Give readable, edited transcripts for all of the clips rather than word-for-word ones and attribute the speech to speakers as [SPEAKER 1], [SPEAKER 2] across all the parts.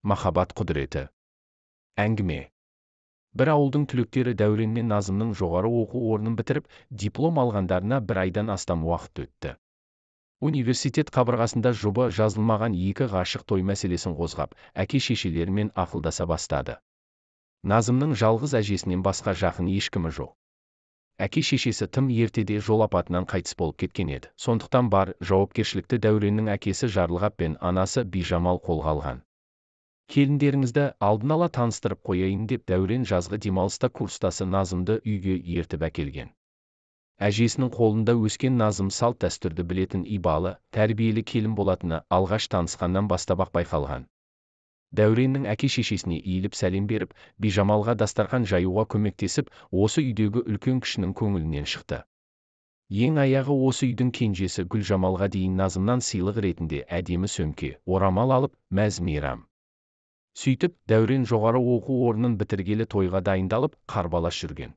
[SPEAKER 1] Махаббат құдіреті. Әңгіме. Бір ауылдың түлектері Дәурен мен Назымның жоғары оқу орнын бітіріп, диплом алғандарына бір айдан астам уақыт өтті. Университет қабырғасында жұбы жазылмаған екі ғашық той мәселесін қозғап, әке-шешелерімен ақылдаса бастады. Назымның жалғыз әжесінен басқа жақын ешкімі жоқ. Әке-шешесі тым ертеде жол апатынан қайтыс болып кеткен еді. Сондықтан бар жауапкершілікті Дәуреннің әкесі Жарылғап пен анасы Бижамал қолға алған. Келіндеріңізді алдын ала таныстырып қояйын деп Дәурен жазғы демалыста курстасы Назымды үйге ертіп әкелген. Әжесінің қолында өскен Назым салт дәстүрді білетін ибалы, тәрбиелі келін болатыны алғаш танысқаннан бастап-ақ байқалған. Дәуреннің әке-шешесіне иіліп сәлем беріп, Бижамалға дастархан жаюға көмектесіп, осы үйдегі үлкен-кішінің көңілінен шықты. Ең аяғы осы үйдің кенжесі Гүлжамалға дейін Назымнан сыйлық ретінде әдемі сөмке, орамал алып, мәз-мейрам. Сөйтіп, Дәурен жоғары оқу орнын бітіргелі тойға дайындалып, қарбалас жүрген.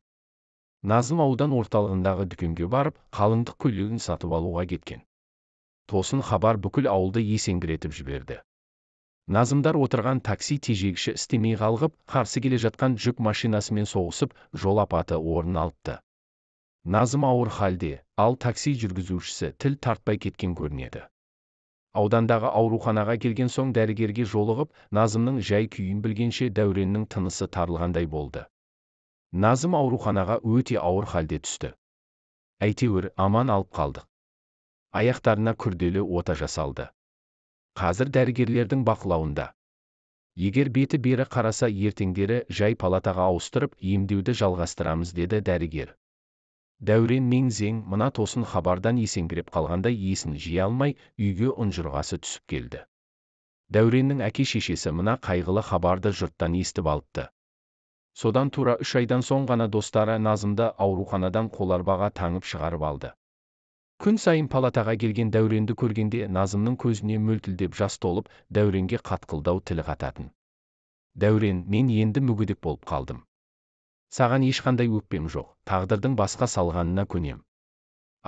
[SPEAKER 1] Назым аудан орталығындағы дүкенге барып, қалыңдық көйлегін сатып алуға кеткен. Тосын хабар бүкіл ауылды есеңгіретіп жіберді. Назымдар отырған такси тежегіші істемей қалғып, қарсы келе жатқан жүк машинасымен соғысып, жол апаты орын алыпты. Назым ауыр халде, ал такси жүргізушісі тіл тартпай кеткен көрінеді. Аудандағы ауруханаға келген соң дәрігерге жолығып, Назымның жай күйін білгенше Дәуреннің тынысы тарылғандай болды. Назым ауруханаға өте ауыр халде түсті. Әйтеуір, аман алып қалдық. Аяқтарына күрделі ота жасалды. Қазір дәрігерлердің бақылауында. Егер беті бері қараса ертеңдері жай палатаға ауыстырып, емдеуді жалғастырамыз, деді дәрігер. Дәурен мең-зең мына тосын хабардан есеңгіреп қалғандай есін жия алмай, үйге ұнжырғасы түсіп келді. Дәуреннің әке-шешесі мына қайғылы хабарды жұрттан естіп алыпты. Содан тура 3 айдан соң ғана достары Назымды ауруханадан қоларбаға таңып шығарып алды. Күн сайын палатаға келген Дәуренді көргенде Назымның көзіне мөлтілдеп жас толып, Дәуренге қатқылдау тіл қататын. Дәурен, мен енді мүгедек болып қалдым. Саған ешқандай өкпем жоқ, тағдырдың басқа салғанына көнем.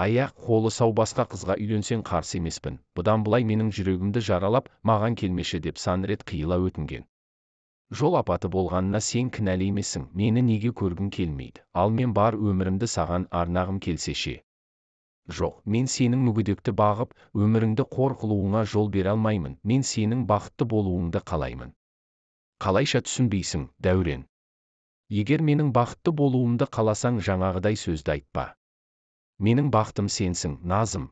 [SPEAKER 1] Аяқ қолы сау басқа қызға үйленсең қарсы емеспін, бұдан былай менің жүрегімді жаралап, маған келмеші деп сан рет қиыла өтінген. Жол апаты болғанына сен кінәлі емессің, мені неге көргің келмейді, ал мен бар өмірімді саған арнағым келсеше. Жоқ, мен сенің мүгедекті бағып, өміріңді қор қылуыңа жол бере алмаймын, мен сенің бақытты болуыңды қалаймын. Қалайша түсінбейсің, Дәурен? Егер менің бақытты болуымды қаласаң жаңағыдай сөзді айтпа. Менің бақытым сенсің, Назым.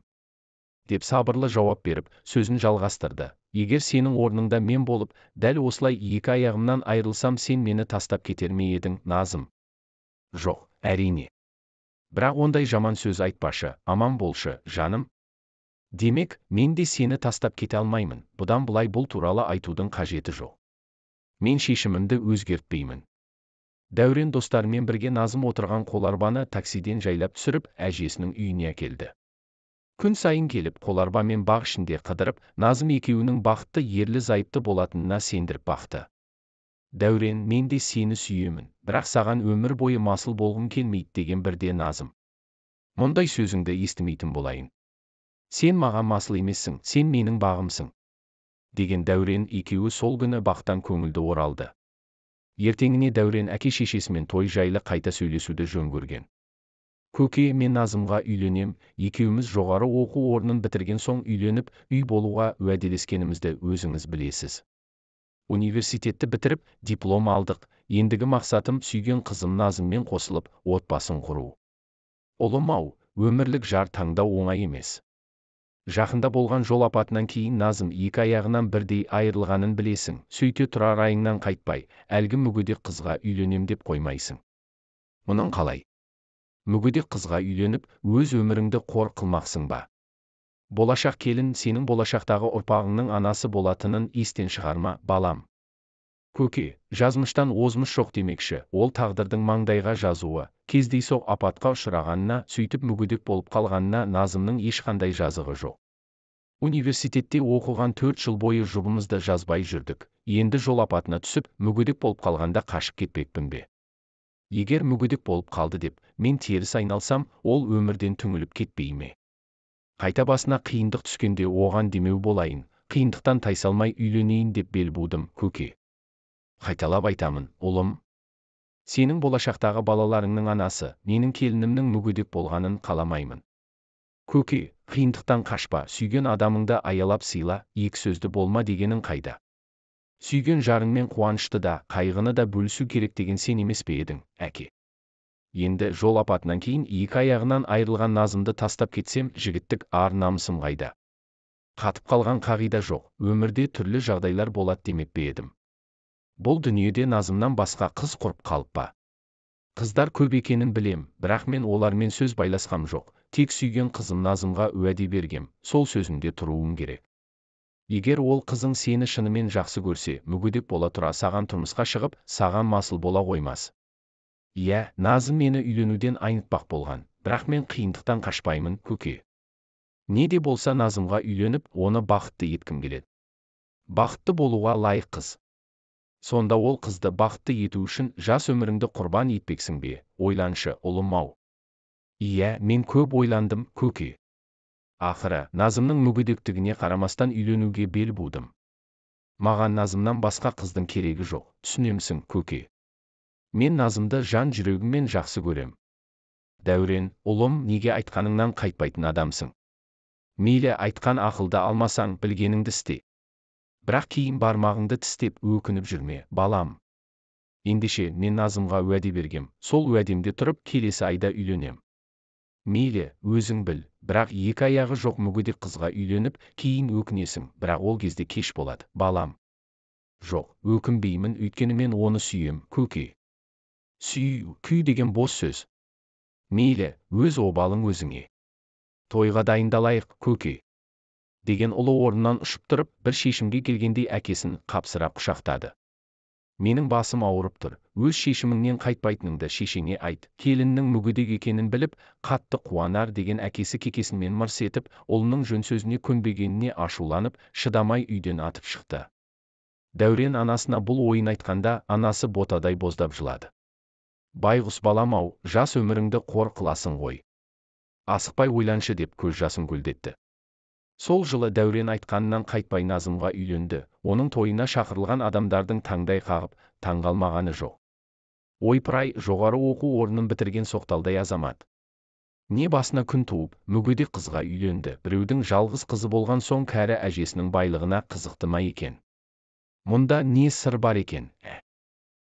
[SPEAKER 1] Деп сабырлы жауап беріп, сөзін жалғастырды. Егер сенің орныңда мен болып, дәл осылай екі аяғымнан айырылсам, сен мені тастап кетер ме едің, Назым? Жоқ, әрине. Бірақ ондай жаман сөз айтпашы, аман болшы, жаным. Демек, мен де сені тастап кете алмаймын, бұдан былай бұл туралы айтудың қажеті жоқ. Мен шешімімді өзгертпеймін. Дәурен достарымен бірге Назым отырған қоларбаны таксиден жайлап түсіріп, әжесінің үйіне әкелді. Күн сайын келіп, қоларбамен бақ ішінде қыдырып, Назым екеуінің бақытты ерлі-зайыпты болатынына сендіріп бақты. Дәурен, мен де сені сүйемін, бірақ саған өмір бойы масыл болғым келмейді деген бірде Назым. Мұндай сөзіңді естімейтін болайын. Сен маған масыл емессің, сен менің бағымсың. Деген Дәурен екеуі сол күні бақтан көңілді оралды. Ертеңіне Дәурен әке-шешесімен той жайлы қайта сөйлесуді жөн көрген. Көке, мен Назымға үйленем, екеуміз жоғары оқу орнын бітірген соң үйленіп, үй болуға уәделескенімізді өзіңіз білесіз. Университетті бітіріп, диплом алдық, ендігі мақсатым сүйген қызым Назыммен қосылып, отбасын құру. Ұлым-ау, өмірлік жар таңдау оңай емес. Жақында болған жол апатынан кейін Назым екі аяғынан бірдей айырылғанын білесің, сөйте тұра райыңнан қайтпай, әлгі мүгедек қызға үйленем деп қоймайсың. Мұның қалай? Мүгедек қызға үйленіп, өз өміріңді қор қылмақсың ба? Болашақ келін сенің болашақтағы ұрпағыңның анасы болатынын естен шығарма, балам. Көке, жазмыштан озмыш жоқ демекші, ол тағдырдың маңдайға жазуы, кездейсоқ апатқа ұшырағанына, сөйтіп мүгедек болып қалғанына Назымның ешқандай жазығы жоқ. Университетте оқыған 4 жыл бойы жұбымызды жазбай жүрдік. Енді жол апатына түсіп, мүгедек болып қалғанда қашып кетпекпін бе? Егер мүгедек болып қалды деп, мен теріс айналсам, ол өмірден түңіліп кетпей ме? Қайта басына қиындық түскенде оған демеу болайын, қиындықтан тайсалмай үйленейін деп бел будым, көке. Қайталап айтамын, ұлым. Сенің болашақтағы балаларыңның анасы, менің келінімнің мүгедек болғанын қаламаймын. Көке, қиындықтан қашпа, сүйген адамыңды аялап сыйла, екі сөзді болма дегенің қайда? Сүйген жарыңмен қуанышты да, қайғыны да бөлісу керек деген сен емес пе едің, әке? Енді жол апатынан кейін екі аяғынан айырылған Назымды тастап кетсем, жігіттік ар-намысым қайда? Қатып қалған қағида жоқ, өмірде түрлі жағдайлар болады демеп пе едім. Бұл дүниеде Назымнан басқа қыз құрып қалып па? Қыздар көп екенін білем, бірақ мен олармен сөз байласқам жоқ, тек сүйген қызым Назымға уәде бергем, сол сөзінде тұруым керек. Егер ол қызың сені шынымен жақсы көрсе, мүгедек бола тұра саған тұрмысқа шығып, саған масыл бола қоймас. Иә, Назым мені үйленуден айнытпақ болған, бірақ мен қиындықтан қашпаймын, көке. Не де болса Назымға үйленіп, оны бақытты еткім келеді. Бақытты болуға лайық қыз. Сонда ол қызды бақытты ету үшін жас өміріңді құрбан етпексің бе, ойланшы, ұлым-ау. Иә, мен көп ойландым, көке. Ақыры, Назымның мүгедектігіне қарамастан үйленуге бел будым. Маған Назымнан басқа қыздың керегі жоқ, түсінемісің, көке? Мен Назымды жан жүрегіммен жақсы көрем. Дәурен, ұлым, неге айтқаныңнан қайтпайтын адамсың? Мейлі айтқан ақылды алмасаң, білгеніңді істе. Бірақ кейін бармағыңды тістеп өкініп жүрме, балам. Ендеше мен Назымға уәде бергем, сол уәдемде тұрып келесі айда үйленем. Мейлі, өзің біл, бірақ екі аяғы жоқ мүгедек қызға үйленіп, кейін өкінесің, бірақ ол кезде кеш болады, балам. Жоқ, өкінбеймін, өйткені мен оны сүйем, көке. Сүю, күй деген бос сөз. Мейлі, өз обалың өзіңе. Тойға дайындалайық, көке. Деген ұлы орнынан ұшып тұрып, бір шешімге келгендей әкесін қапсыра құшақтады. Менің басым ауырып тұр, өз шешіміңнен қайтпайтыныңды шешеңе айт, келіннің мүгедек екенін біліп, қатты қуанар деген әкесі кекесінмен мырс етіп, ұлының жөн сөзіне көнбегеніне ашуланып, шыдамай үйден атып шықты. Дәурен анасына бұл ойын айтқанда, анасы ботадай боздап жылады. Байғұс балам-ау, жас өміріңді қор қыласың ғой. Асықпай ойланшы деп көз жасын көлдетті. Сол жылы Дәурен айтқанынан қайтпай Назымға үйленді, оның тойына шақырылған адамдардың таңдай қағып, таңғалмағаны жоқ. Ойпыр-ай, жоғары оқу орнын бітірген соқталдай азамат. Не басына күн туып, мүгедек қызға үйленді, біреудің жалғыз қызы болған соң кәрі әжесінің байлығына қызықты ма екен? Мұнда не сыр бар екен?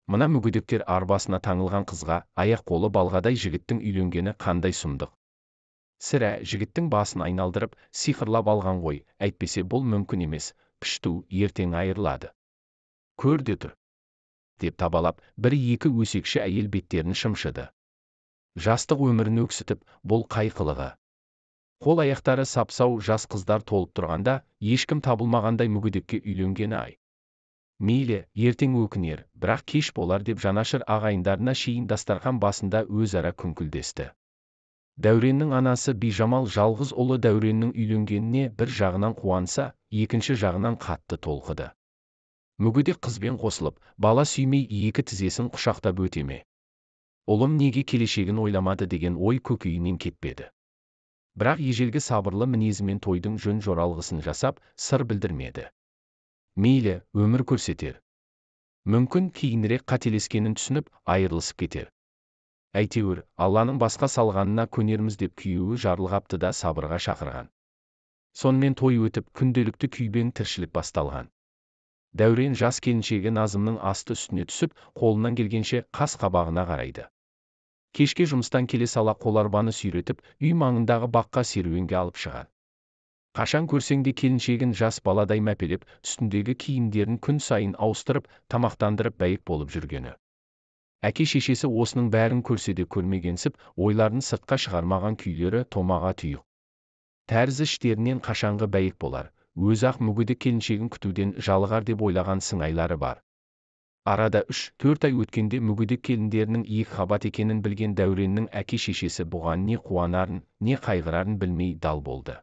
[SPEAKER 1] Мына мүгедектер арбасына таңылған қызға, аяқ-қолы балғадай жігіттің үйленгені қандай сұмдық. Сірә, жігіттің басын айналдырып, сиқырлап алған ғой, әйтпесе бұл мүмкін емес, пішту, ертең айырылады. Көр де тұр. Деп табалап, бір-екі өсекші әйел беттерін шымшыды. Жастық өмірін өксітіп, бұл қай қылығы. Қол аяқтары сапсау жас қыздар толып тұрғанда, ешкім табылмағандай мүгедекке үйленгені-ай. Мейлі, ертең өкінер, бірақ кеш болар деп жанашыр ағайындарына шейін дастархан басында өзара күңкілдесті. Дәуреннің анасы Бижамал жалғыз ұлы Дәуреннің үйленгеніне бір жағынан қуанса, екінші жағынан қатты толқыды. Мүгедек қызбен қосылып, бала сүймей екі тізесін құшақтап өтеме. Ұлым неге келешегін ойламады деген ой көкейінен кетпеді. Бірақ ежелгі сабырлы мінезімен тойдың жөн жоралғысын жасап, сыр білдірмеді. Мейлі, өмір көрсетер. Мүмкін кейінірек қателескенін түсініп, айырылысып кетер. Әйтеуір, Алланың басқа салғанына көнерміз деп күйеуі жарылғапты да сабырға шақырған. Сонымен той өтіп, күнделікті күйбең тіршілік басталған. Дәурен жас келіншегі Назымның асты үстіне түсіп, қолынан келгенше қас-қабағына қарайды. Кешке жұмыстан келе сала қоларбаны сүйретіп, үй маңындағы баққа серуенге алып шығады. Қашан көрсең де келіншегін жас баладай мәпелеп, үстіндегі киімдерін күн сайын ауыстырып, тамақтандырып бәйек болып жүргені. Әке-шешесі осының бәрін көрсе де көрмегенсіп, ойларын сыртқа шығармаған күйлері томаға тұйық. Тәрізі іштерінен қашанғы бәйек болар, өзі-ақ мүгедек келіншегін күтуден жалығар деп ойлаған сыңайлары бар. Арада 3-4 ай өткенде мүгедек келіндерінің екі қабат екенін білген Дәуреннің әке-шешесі бұған не қуанарын, не қайғырарын білмей дал болды.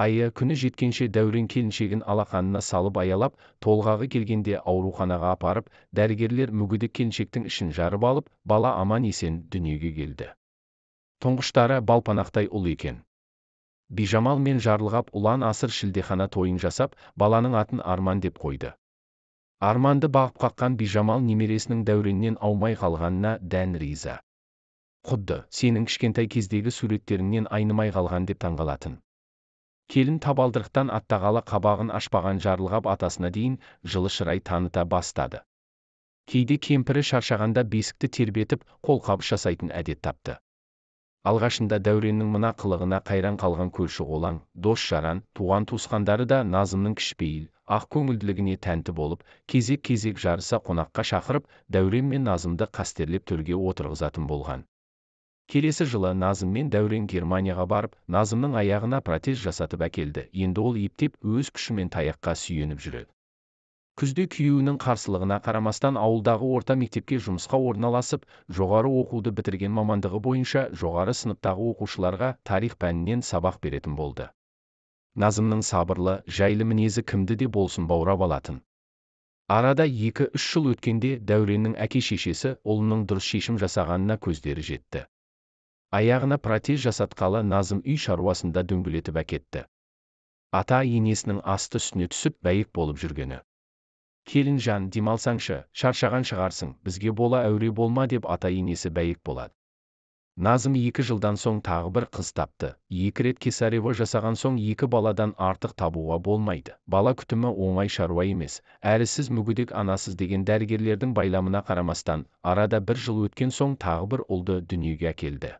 [SPEAKER 1] Айы күні жеткенше Дәурен келіншегін алақанына салып аялап, толғағы келгенде ауруханаға апарып, дәрігерлер мүгедек келіншектің ішін жарып алып, бала аман-есен дүниеге келді. Тұңғыштары балпанақтай ұл екен. Бижамал мен Жарылғап ұлан асыр шілдехана тойын жасап, баланың атын Арман деп қойды. Арманды бағып қаққан Бижамал немересінің Дәуреннен аумай қалғанына дән риза. Құдды сенің кішкентай кездегі суреттеріңнен айнымай қалған деп таңғалатын. Келін табалдырықтан аттағалы қабағын ашпаған жарылғап атасына дейін жылы шырай таныта бастады. Кейде кемпірі шаршағанда бесікті тербетіп қолқабыс жасайтын әдет тапты. Алғашында Дәуреннің мына қылығына қайран қалған көрші-қолаң, дос-жаран, туған-туысқандары да Назымның кішіпейіл, ақ көңілділігіне тәнті болып, кезек-кезек жарыса қонаққа шақырып, Дәурен мен Назымды қастерлеп төрге отырғызатын болған. Келесі жылы Назым мен Дәурен Германияға барып, Назымның аяғына протез жасатып әкелді. Енді ол ептеп өз күшімен таяққа сүйеніп жүреді. Күзде күйеуінің қарсылығына қарамастан ауылдағы орта мектепке жұмысқа орналасып, жоғары оқуды бітірген мамандығы бойынша жоғары сыныптағы оқушыларға тарих пәнінен сабақ беретін болды. Назымның сабырлы, жайлы мінезі кімді де болсын баурап алатын. Арада 2-3 жыл өткенде Дәуреннің әке-шешесі ұлының дұрыс шешім жасағанына көздері жетті. Аяғына протез жасатқалы Назым үй шаруасында дөңгелетіп әкетті. Ата-енесінің асты үстіне түсіп бәйек болып жүргені. Келінжан, демалсаңшы, шаршаған шығарсың, бізге бола әуре болма деп ата-енесі бәйек болады. Назым 2 жылдан соң тағы бір қыз тапты. 2 рет кесарево жасаған соң 2 баладан артық табуға болмайды. Бала күтімі оңай шаруа емес, әрі сіз мүгедек анасыз деген дәрігерлердің байламына қарамастан, арада 1 жыл өткен соң тағы бір ұлды дүниеге әкелді.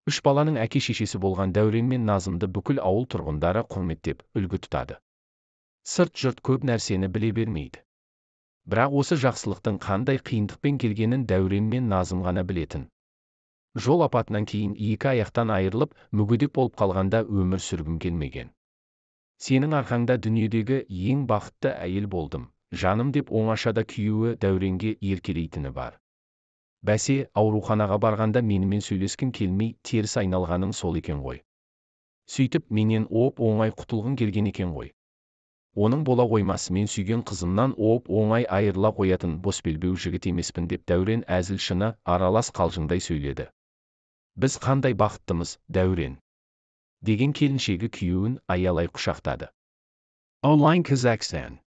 [SPEAKER 1] 3 баланың әке-шешесі болған Дәурен мен Назымды бүкіл ауыл тұрғындары құрметтеп, үлгі тұтады. Сырт жұрт көп нәрсені біле бермейді. Бірақ осы жақсылықтың қандай қиындықпен келгенін Дәурен мен Назым ғана білетін. Жол апатынан кейін 2 аяқтан айырылып, мүгедек болып қалғанда өмір сүргім келмеген. Сенің арқаңда дүниедегі ең бақытты әйел болдым, жаным деп оңашада күйеуі Дәуренге еркелейтіні бар. Бәсе, ауруханаға барғанда менімен сөйлескім келмей, теріс айналғаның сол екен ғой. Сөйтіп, менен оңай құтылғың келген екен ғой. Оның бола қоймас, мен сүйген қызымнан оңай айырыла қоятын босбелбеу жігіт емеспін деп Дәурен әзіл шыны аралас қалжыңдай сөйледі. Біз қандай бақыттымыз, Дәурен, деген келіншегі күйеуін аялай құшақтады. Online Kazakhstan.